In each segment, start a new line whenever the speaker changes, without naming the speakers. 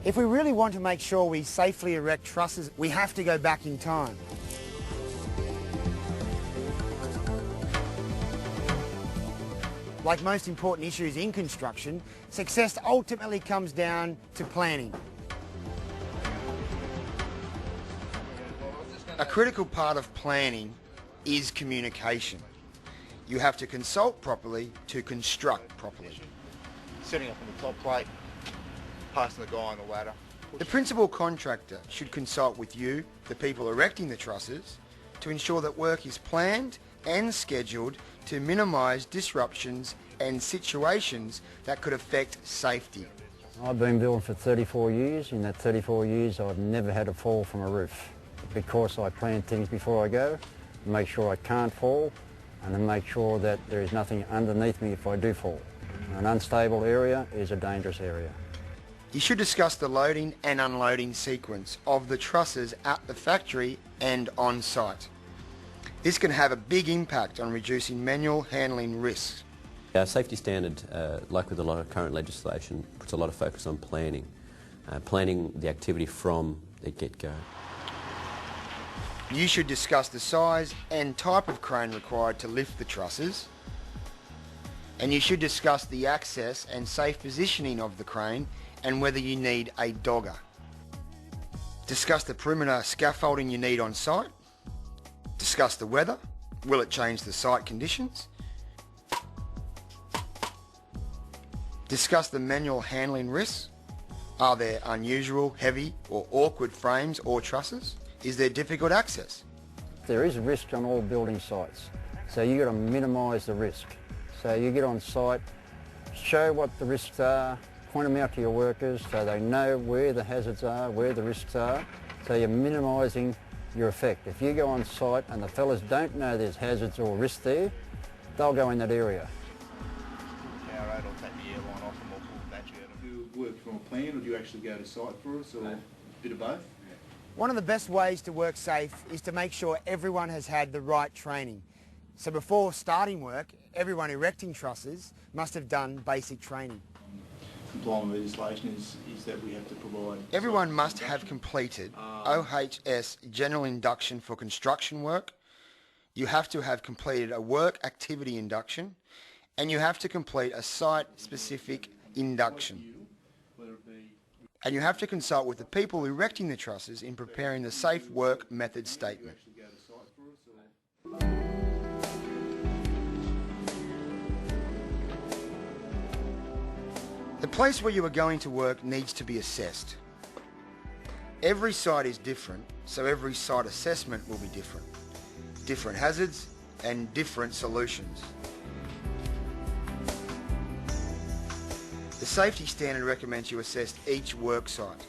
If we really want to make sure we safely erect trusses, we have to go back in time. Like most important issues in construction, success ultimately comes down to planning. A critical part of planning is communication. You have to consult properly to construct properly.
Setting up on the top plate, passing the guy on the ladder.
The principal contractor should consult with you, the people erecting the trusses, to ensure that work is planned and scheduled to minimise disruptions and situations that could affect safety.
I've been building for 34 years. In that 34 years, I've never had a fall from a roof because I plan things before I go, make sure I can't fall, and then make sure that there is nothing underneath me if I do fall. An unstable area is a dangerous area.
You should discuss the loading and unloading sequence of the trusses at the factory and on site. This can have a big impact on reducing manual handling risks.
Our safety standard, like with a lot of current legislation, puts a lot of focus on planning. Planning the activity from the get-go.
You should discuss the size and type of crane required to lift the trusses, and you should discuss the access and safe positioning of the crane and whether you need a dogger. Discuss the perimeter scaffolding you need on site. Discuss the weather. Will it change the site conditions? Discuss the manual handling risks. Are there unusual, heavy or awkward frames or trusses? Is there difficult access?
There is risk on all building sites, so you've got to minimise the risk. So you get on site, show what the risks are, point them out to your workers so they know where the hazards are, where the risks are, so you're minimising your effect. If you go on site and the fellas don't know there's hazards or risks there, they'll go in that area.
Power will take the airline off and we'll pull the battery out.
Do you work from a plan or do you actually go to site for us, or a bit of both?
One of the best ways to work safe is to make sure everyone has had the right training. So before starting work, everyone erecting trusses must have done basic training.
Complying with legislation is that we have to provide...
Everyone must have completed OHS General Induction for construction work. You have to have completed a work activity induction, and you have to complete a site-specific induction. And you have to consult with the people erecting the trusses in preparing the Safe Work Method Statement. The place where you are going to work needs to be assessed. Every site is different, so every site assessment will be different. Different hazards and different solutions. The safety standard recommends you assess each work site.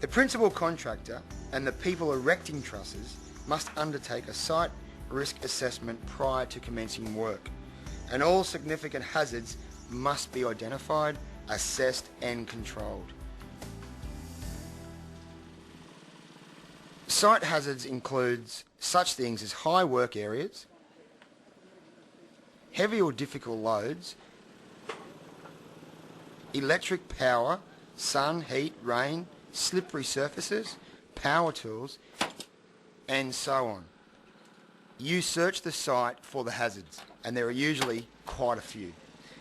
The principal contractor and the people erecting trusses must undertake a site risk assessment prior to commencing work, and all significant hazards must be identified, assessed and controlled. Site hazards includes such things as high work areas, heavy or difficult loads, electric power, sun, heat, rain, slippery surfaces, power tools, and so on. You search the site for the hazards, and there are usually quite a few.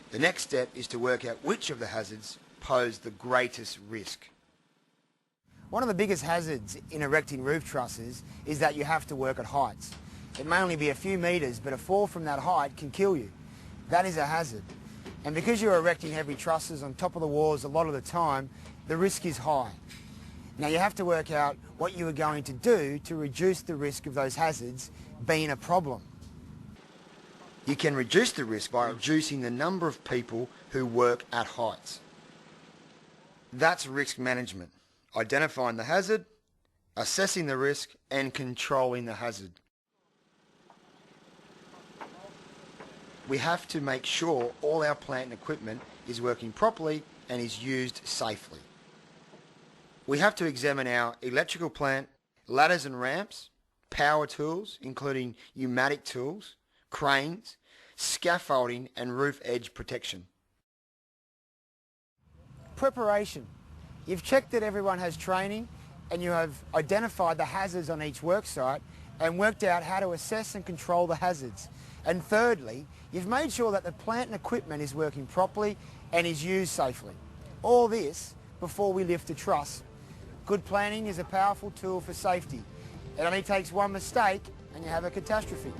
The next step is to work out which of the hazards pose the greatest risk. One of the biggest hazards in erecting roof trusses is that you have to work at heights. It may only be a few metres, but a fall from that height can kill you. That is a hazard. And because you're erecting heavy trusses on top of the walls a lot of the time, the risk is high. Now you have to work out what you are going to do to reduce the risk of those hazards being a problem. You can reduce the risk by reducing the number of people who work at heights. That's risk management, identifying the hazard, assessing the risk and controlling the hazard. We have to make sure all our plant and equipment is working properly and is used safely. We have to examine our electrical plant, ladders and ramps, power tools, including pneumatic tools, cranes, scaffolding and roof edge protection. Preparation. You've checked that everyone has training and you have identified the hazards on each work site and worked out how to assess and control the hazards. And thirdly, you've made sure that the plant and equipment is working properly and is used safely. All this before we lift a truss. Good planning is a powerful tool for safety. It only takes one mistake and you have a catastrophe.